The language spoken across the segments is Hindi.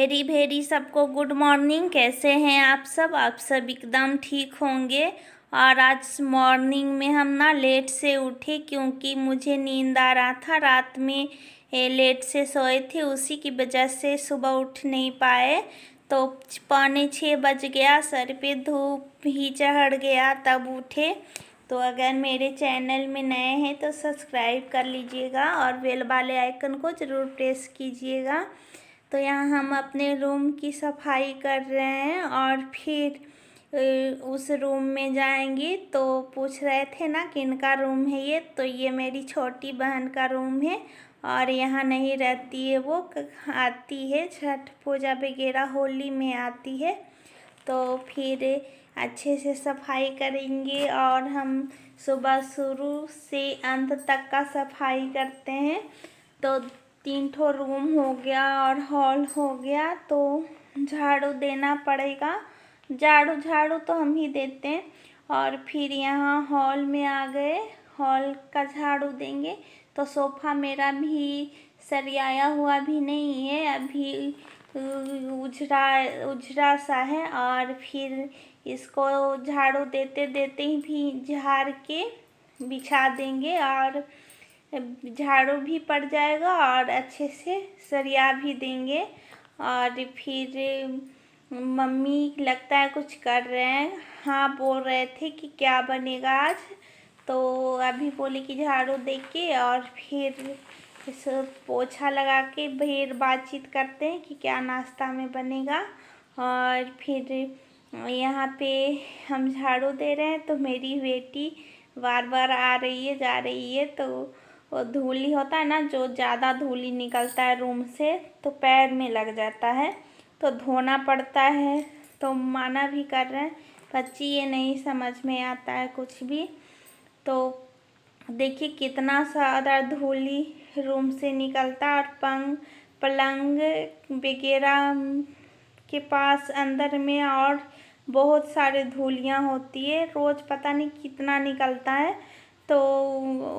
वेरी वेरी सबको गुड मॉर्निंग। कैसे हैं आप सब एकदम ठीक होंगे। और आज मॉर्निंग में हम ना लेट से उठे क्योंकि मुझे नींद आ रहा था। रात में लेट से सोए थे, उसी की वजह से सुबह उठ नहीं पाए। तो 5:45 बज गया, सर पे धूप ही चढ़ गया तब उठे। तो अगर मेरे चैनल में नए हैं तो सब्सक्राइब कर लीजिएगा और बेल वाले आइकन को ज़रूर प्रेस कीजिएगा। तो यहाँ हम अपने रूम की सफाई कर रहे हैं और फिर उस रूम में जाएंगे। तो पूछ रहे थे ना किनका रूम है ये, तो ये मेरी छोटी बहन का रूम है और यहाँ नहीं रहती है, वो आती है छठ पूजा वगैरह होली में आती है। तो फिर अच्छे से सफाई करेंगे और हम सुबह शुरू से अंत तक का सफाई करते हैं। तो 3 ठो रूम हो गया और हॉल हो गया, तो झाड़ू देना पड़ेगा। झाड़ू तो हम ही देते हैं। और फिर यहाँ हॉल में आ गए, हॉल का झाड़ू देंगे। तो सोफ़ा मेरा भी सरियाया हुआ भी नहीं है, अभी उजरा सा है। और फिर इसको झाड़ू देते देते ही भी झाड़ के बिछा देंगे और झाड़ू भी पड़ जाएगा और अच्छे से सरिया भी देंगे। और फिर मम्मी लगता है कुछ कर रहे हैं, हाँ बोल रहे थे कि क्या बनेगा आज। तो अभी बोले कि झाड़ू दे के और फिर इस पोछा लगा के फिर बातचीत करते हैं कि क्या नाश्ता में बनेगा। और फिर यहाँ पे हम झाड़ू दे रहे हैं तो मेरी बेटी बार बार आ रही है जा रही है। तो वो धूली होता है ना, जो ज़्यादा धूली निकलता है रूम से तो पैर में लग जाता है, तो धोना पड़ता है। तो माना भी कर रहे हैं, बच्ची ये नहीं समझ में आता है कुछ भी। तो देखिए कितना सारा धूली रूम से निकलता है और पलंग वगैरह के पास अंदर में और बहुत सारे धूलियाँ होती है, रोज़ पता नहीं कितना निकलता है। तो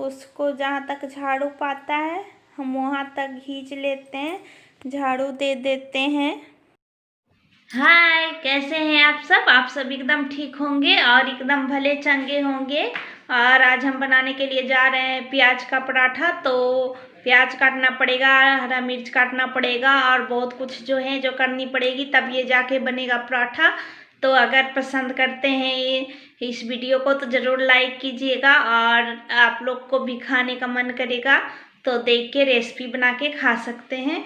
उसको जहाँ तक झाड़ू पाता है हम वहाँ तक खींच लेते हैं, झाड़ू दे देते हैं। हाय, कैसे हैं आप सब एकदम ठीक होंगे और एकदम भले चंगे होंगे। और आज हम बनाने के लिए जा रहे हैं प्याज का पराठा। तो प्याज काटना पड़ेगा, हरा मिर्च काटना पड़ेगा और बहुत कुछ जो है जो करनी पड़ेगी, तब ये जाके बनेगा पराठा। तो अगर पसंद करते हैं इस वीडियो को तो ज़रूर लाइक कीजिएगा और आप लोग को भी खाने का मन करेगा तो देख के रेसिपी बना के खा सकते हैं।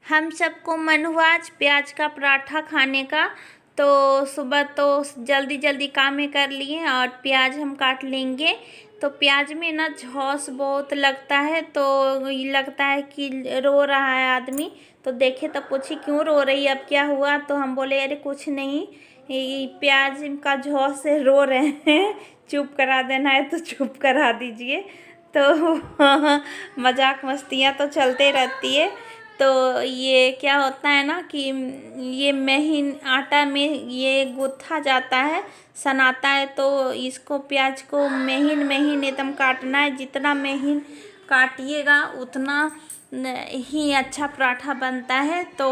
हम सबको मन हुआ आज प्याज का पराठा खाने का। तो सुबह तो जल्दी जल्दी कामें कर लिए और प्याज हम काट लेंगे। तो प्याज में ना झौस बहुत लगता है, तो ये लगता है कि रो रहा है आदमी। तो देखे तो पूछी क्यों रो रही, अब क्या हुआ। तो हम बोले अरे कुछ नहीं, ये प्याज का झौस से रो रहे हैं, चुप करा देना है तो चुप करा दीजिए। तो मजाक मस्तियाँ तो चलते रहती है। तो ये क्या होता है ना कि ये महीन आटा में ये गूँथा जाता है, सनाता है। तो इसको प्याज को महीन महीन एकदम काटना है, जितना महीन काटिएगा उतना ही अच्छा पराठा बनता है। तो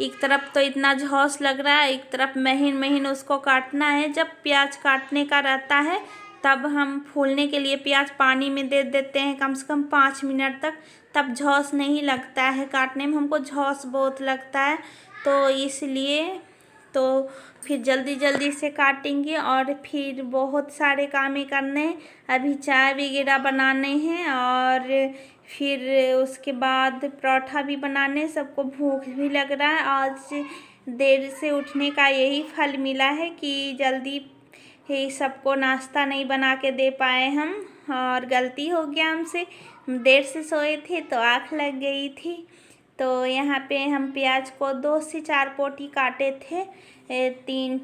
एक तरफ तो इतना झौस लग रहा है, एक तरफ महीन महीन उसको काटना है। जब प्याज काटने का रहता है तब हम फूलने के लिए प्याज पानी में दे देते हैं कम से कम 5 मिनट तक, तब झौस नहीं लगता है काटने में। हमको झौस बहुत लगता है तो इसलिए तो फिर जल्दी जल्दी से काटेंगे और फिर बहुत सारे काम करने हैं। अभी चाय वगैरह बनाने हैं और फिर उसके बाद पराठा भी बनाने। सबको भूख भी लग रहा है, आज देर से उठने का यही फल मिला है कि जल्दी ही सबको नाश्ता नहीं बना के दे पाए हम। और गलती हो गया हमसे, देर से सोए थे तो आँख लग गई थी। तो यहाँ पे हम प्याज को 2 से 4 पोटी काटे थे, 3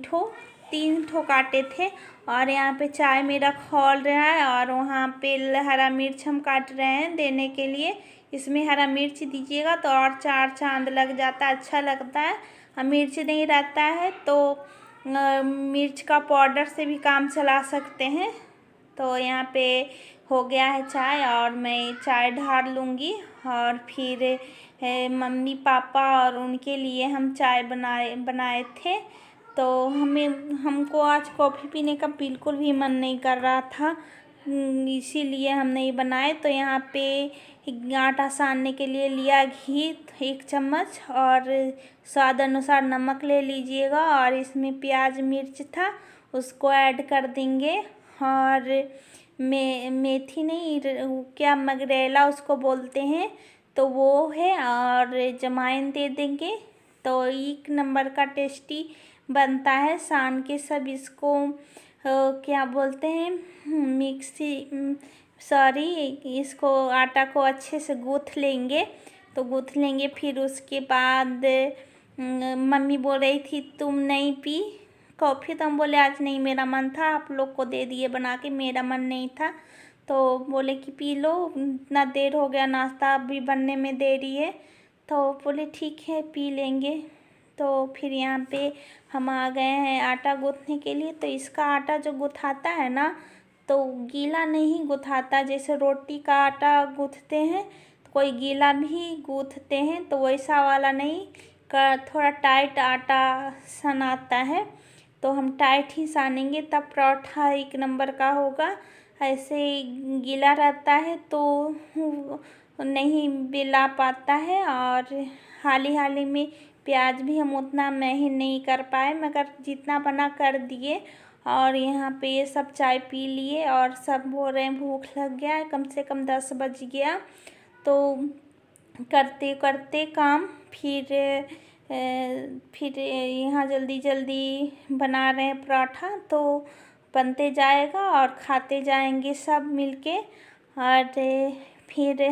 ठो काटे थे। और यहाँ पे चाय मेरा खौल रहा है और वहाँ पे हरा मिर्च हम काट रहे हैं देने के लिए। इसमें हरा मिर्च दीजिएगा तो और 4 चांद लग जाता है, अच्छा लगता है। मिर्च नहीं रहता है तो मिर्च का पाउडर से भी काम चला सकते हैं। तो यहाँ पे हो गया है चाय और मैं चाय ढार लूँगी। और फिर मम्मी पापा और उनके लिए हम चाय बनाए थे। तो हमको आज कॉफ़ी पीने का बिल्कुल भी मन नहीं कर रहा था, इसीलिए हम नहीं बनाए। तो यहाँ पे आटा सानने के लिए लिया घी 1 चम्मच और स्वाद अनुसार नमक ले लीजिएगा। और इसमें प्याज मिर्च था उसको ऐड कर देंगे। और मेथी नहीं, क्या मगरेला उसको बोलते हैं, तो वो है। और जमाइन दे देंगे। तो 1 नंबर का टेस्टी बनता है। सान के सब इसको क्या बोलते हैं, इसको आटा को अच्छे से गूँथ लेंगे। तो गूँथ लेंगे, फिर उसके बाद मम्मी बोल रही थी तुम नहीं पी कॉफ़ी, तो हम बोले आज नहीं, मेरा मन था, आप लोग को दे दिए बना के, मेरा मन नहीं था। तो बोले कि पी लो, इतना देर हो गया, नाश्ता अभी बनने में देरी है। तो बोले ठीक है पी लेंगे। तो फिर यहाँ पे हम आ गए हैं आटा गूँथने के लिए। तो इसका आटा जो गूँथाता है ना, तो गीला नहीं गूँथाता, जैसे रोटी का आटा गूँथते हैं तो कोई गीला भी गूँथते हैं, तो वैसा वाला नहीं, थोड़ा टाइट आटा सनाता है। तो हम टाइट ही सानेंगे तब पराठा 1 नंबर का होगा। ऐसे गीला रहता है तो नहीं बेला पाता है। और हाल ही में प्याज भी हम उतना महीन नहीं कर पाए, मगर जितना बना कर दिए। और यहाँ पे ये सब चाय पी लिए और सब बोल रहे हैं भूख लग गया है, कम से कम 10 बज गया। तो करते करते काम फिर यहाँ जल्दी जल्दी बना रहे हैं पराठा, तो बनते जाएगा और खाते जाएंगे सब मिलके। और फिर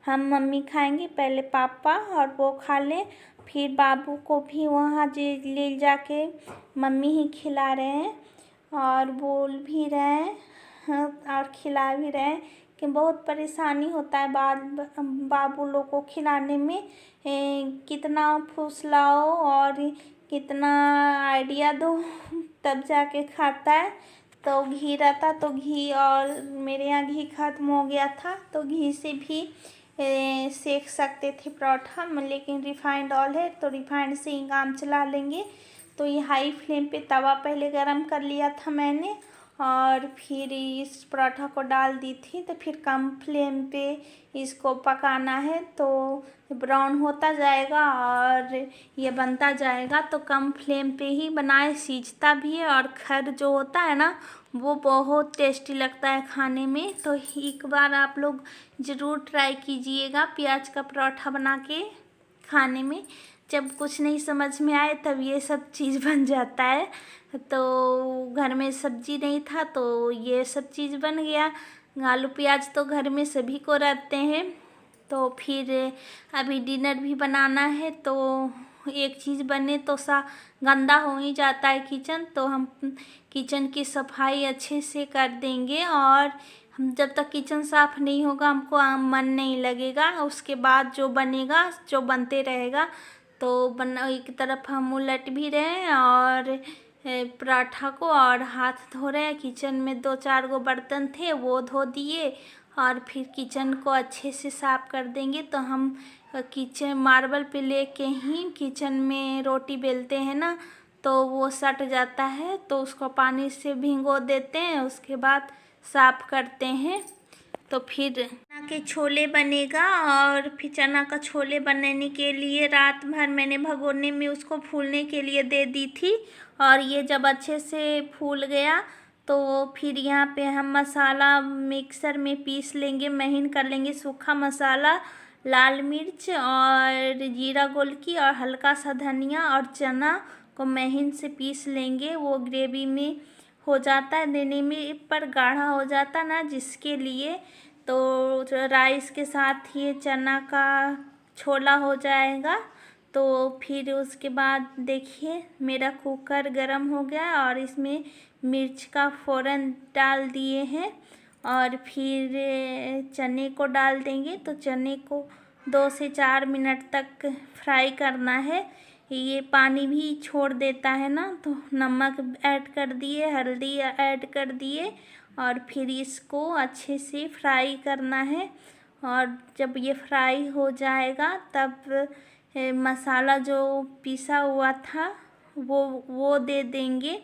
हम मम्मी खाएंगे, पहले पापा और वो खा लें, फिर बाबू को भी वहाँ ले जाके मम्मी ही खिला रहे हैं और बोल भी रहे हैं और खिला भी रहे हैं कि बहुत परेशानी होता है बाबू लोग को खिलाने में। कितना फुसलाओ और कितना आइडिया दो तब जाके खाता है। तो घी रहता तो घी, और मेरे यहाँ घी खत्म हो गया था तो घी से भी सेक सकते थे पराठा, लेकिन रिफाइंड ऑयल है तो रिफाइंड से ही काम चला लेंगे। तो ये हाई फ्लेम पे तवा पहले गरम कर लिया था मैंने और फिर इस पराठा को डाल दी थी। तो फिर कम फ्लेम पे इसको पकाना है, तो ब्राउन होता जाएगा और ये बनता जाएगा। तो कम फ्लेम पे ही बनाए, सीजता भी है और खर जो होता है ना वो बहुत टेस्टी लगता है खाने में। तो एक बार आप लोग ज़रूर ट्राई कीजिएगा प्याज का पराठा बना के खाने में। जब कुछ नहीं समझ में आए तब ये सब चीज़ बन जाता है। तो घर में सब्जी नहीं था तो ये सब चीज़ बन गया। आलू प्याज तो घर में सभी को रहते हैं। तो फिर अभी डिनर भी बनाना है, तो एक चीज़ बने तो गंदा हो ही जाता है किचन। तो हम किचन की सफाई अच्छे से कर देंगे और हम जब तक किचन साफ़ नहीं होगा हमको मन नहीं लगेगा। उसके बाद जो बनेगा, जो बनते रहेगा, तो एक तरफ हम उलट भी रहे हैं और पराठा को और हाथ धो रहे हैं। किचन में 2-4 गो बर्तन थे वो धो दिए और फिर किचन को अच्छे से साफ़ कर देंगे। तो हम किचन मार्बल पे लेके ही किचन में रोटी बेलते हैं ना, तो वो सट जाता है, तो उसको पानी से भिगो देते हैं, उसके बाद साफ़ करते हैं। तो फिर चना के छोले बनेगा और फिर चना का छोले बनाने के लिए रात भर मैंने भगोने में उसको फूलने के लिए दे दी थी। और ये जब अच्छे से फूल गया तो फिर यहाँ पे हम मसाला मिक्सर में पीस लेंगे, महीन कर लेंगे। सूखा मसाला, लाल मिर्च और जीरा गोलकी और हल्का सा धनिया और चना को महीन से पीस लेंगे। वो ग्रेवी में हो जाता है देने में पर गाढ़ा हो जाता ना, जिसके लिए तो राइस के साथ ये चना का छोला हो जाएगा। तो फिर उसके बाद देखिए मेरा कुकर गरम हो गया और इसमें मिर्च का फ़ौरन डाल दिए हैं और फिर चने को डाल देंगे। तो चने को 2 से 4 मिनट तक फ्राई करना है। ये पानी भी छोड़ देता है ना, तो नमक ऐड कर दिए, हल्दी ऐड कर दिए और फिर इसको अच्छे से फ्राई करना है। और जब ये फ्राई हो जाएगा तब मसाला जो पिसा हुआ था वो दे देंगे।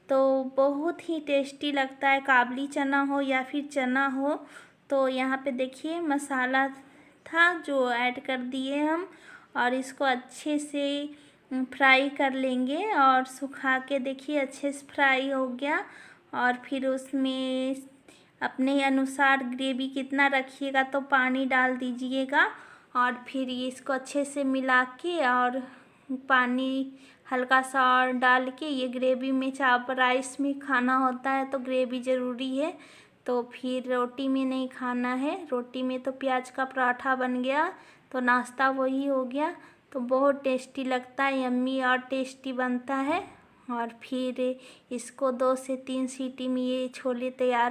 तो बहुत ही टेस्टी लगता है, काबली चना हो या फिर चना हो। तो यहाँ पे देखिए मसाला था जो ऐड कर दिए हम, और इसको अच्छे से फ्राई कर लेंगे। और सुखा के देखिए अच्छे से फ्राई हो गया। और फिर उसमें अपने अनुसार ग्रेवी कितना रखिएगा तो पानी डाल दीजिएगा। और फिर इसको अच्छे से मिला के और पानी हल्का सा और डाल के, ये ग्रेवी में चावल राइस में खाना होता है तो ग्रेवी ज़रूरी है। तो फिर रोटी में नहीं खाना है, रोटी में तो प्याज का पराठा बन गया, तो नाश्ता वही हो गया। तो बहुत टेस्टी लगता है, यम्मी और टेस्टी बनता है। और फिर इसको 2 से 3 सीटी में ये छोले तैयार